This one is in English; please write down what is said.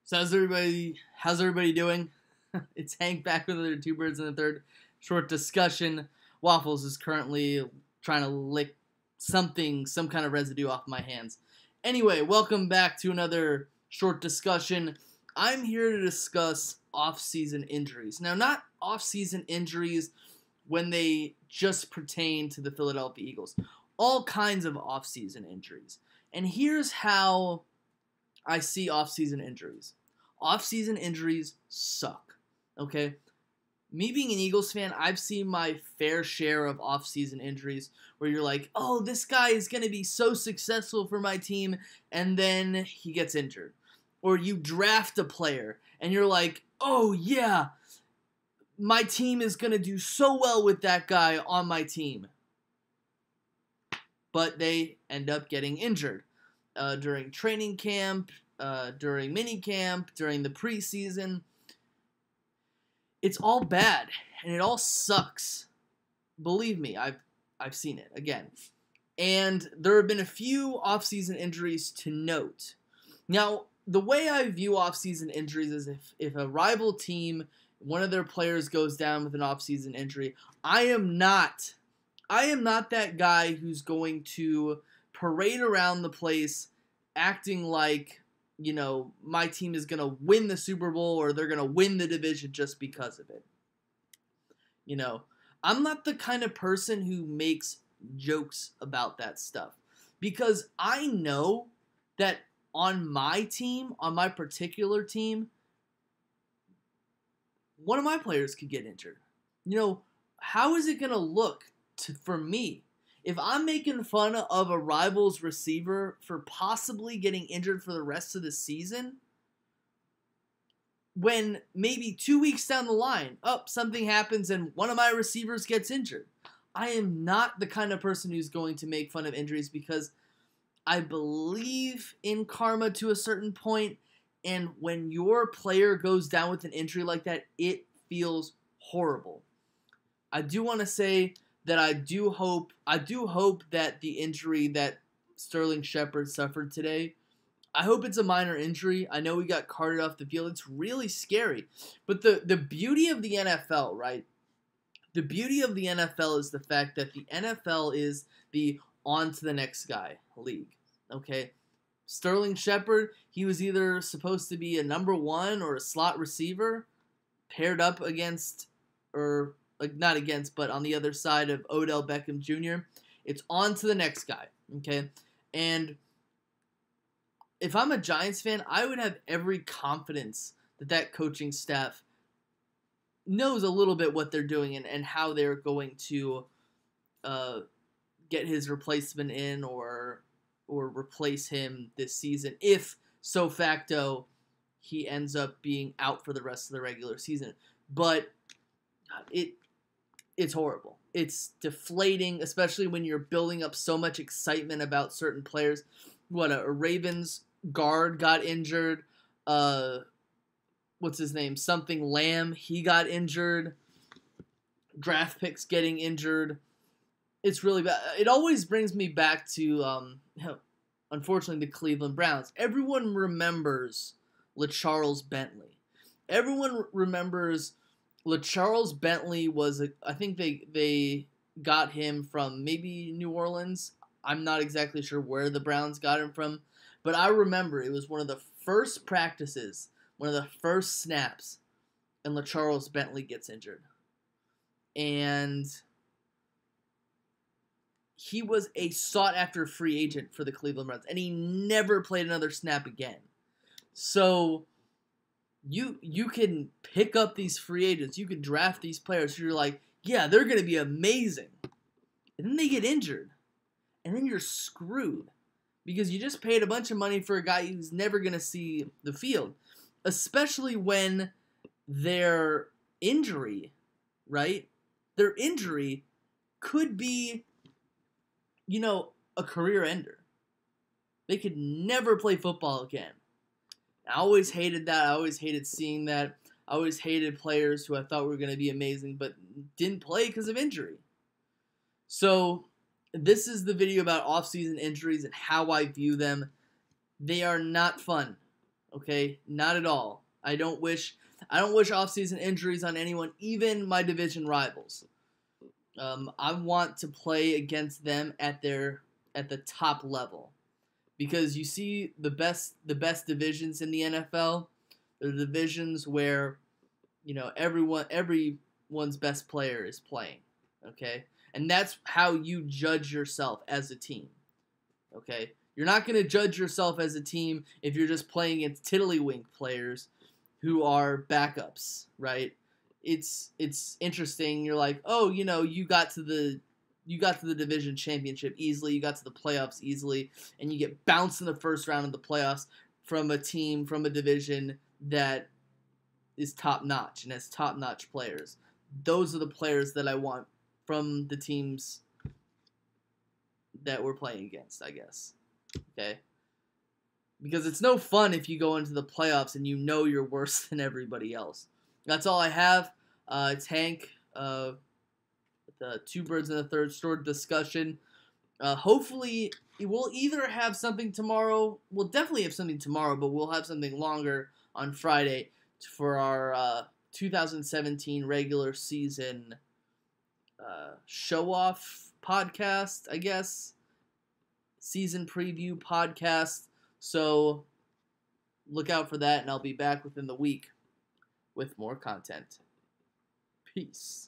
So how's everybody doing? It's Hank back with another Two Birds in the Third short discussion. Waffles is currently trying to lick some kind of residue off my hands. Anyway, welcome back to another short discussion. I'm here to discuss off-season injuries. Now, not off-season injuries when they just pertain to the Philadelphia Eagles. All kinds of off-season injuries. And here's how I see off-season injuries. Off-season injuries suck, okay? Me being an Eagles fan, I've seen my fair share of off-season injuries where you're like, oh, this guy is going to be so successful for my team, and then he gets injured. Or you draft a player, and you're like, oh, yeah, my team is going to do so well with that guy on my team. But they end up getting injured during training camp, during minicamp, during the preseason. It's all bad, and it all sucks. Believe me, I've seen it, again. And there have been a few off-season injuries to note. Now, the way I view off-season injuries is if a rival team, one of their players goes down with an off-season injury, I am not that guy who's going to parade around the place acting like, you know, my team is going to win the Super Bowl or they're going to win the division just because of it. You know, I'm not the kind of person who makes jokes about that stuff because I know that on my team, on my particular team, one of my players could get injured. You know, how is it going to look for me if I'm making fun of a rival's receiver for possibly getting injured for the rest of the season, when maybe 2 weeks down the line, something happens and one of my receivers gets injured? I am not the kind of person who's going to make fun of injuries because I believe in karma to a certain point, and when your player goes down with an injury like that, it feels horrible. I do want to say that I do hope that the injury that Sterling Shepard suffered today, I hope it's a minor injury. I know he got carted off the field. It's really scary. But the beauty of the NFL, right? The beauty of the NFL is the fact that the NFL is the on to the next guy league. Okay? Sterling Shepard, he was either supposed to be a number one or a slot receiver paired up against, or like not against, but on the other side of Odell Beckham Jr. It's on to the next guy, okay? And if I'm a Giants fan, I would have every confidence that coaching staff knows a little bit what they're doing and how they're going to get his replacement in or replace him this season if, so facto, he ends up being out for the rest of the regular season. But it's horrible. It's deflating, especially when you're building up so much excitement about certain players. A Ravens guard got injured. What's his name? Something Lamb. He got injured. Draft picks getting injured. It's really bad. It always brings me back to, unfortunately, the Cleveland Browns. Everyone remembers LaCharles Bentley. Everyone remembers LaCharles Bentley I think they got him from maybe New Orleans. I'm not exactly sure where the Browns got him from, but I remember it was one of the first practices, one of the first snaps, and LaCharles Bentley gets injured. And he was a sought-after free agent for the Cleveland Browns, and he never played another snap again. So you can pick up these free agents. You can draft these players who you're like, yeah, they're going to be amazing. And then they get injured. And then you're screwed. Because you just paid a bunch of money for a guy who's never going to see the field. Especially when their injury, right? Their injury could be, a career ender. They could never play football again. I always hated that. I always hated seeing that. I always hated players who I thought were going to be amazing but didn't play because of injury. So this is the video about off-season injuries and how I view them. They are not fun. Okay, not at all. I don't wish offseason injuries on anyone, even my division rivals. I want to play against them at the top level, because you see the best divisions in the NFL. They're the divisions where everyone's best player is playing. Okay, and that's how you judge yourself as a team. Okay, you're not going to judge yourself as a team if you're just playing against tiddlywink players who are backups, right? It's interesting. You're like, oh, you got to the division championship easily. You got to the playoffs easily, and you get bounced in the first round of the playoffs from a team from a division that is top notch and has top notch players. Those are the players that I want from the teams that we're playing against, I guess. Okay? Because it's no fun if you go into the playoffs and you're worse than everybody else. That's all I have. It's Hank. The Two Birds and the Third Sword discussion. Hopefully, we'll either have something tomorrow. We'll definitely have something tomorrow, but we'll have something longer on Friday for our 2017 regular season show-off podcast, I guess. Season preview podcast. So look out for that, and I'll be back within the week with more content. Peace.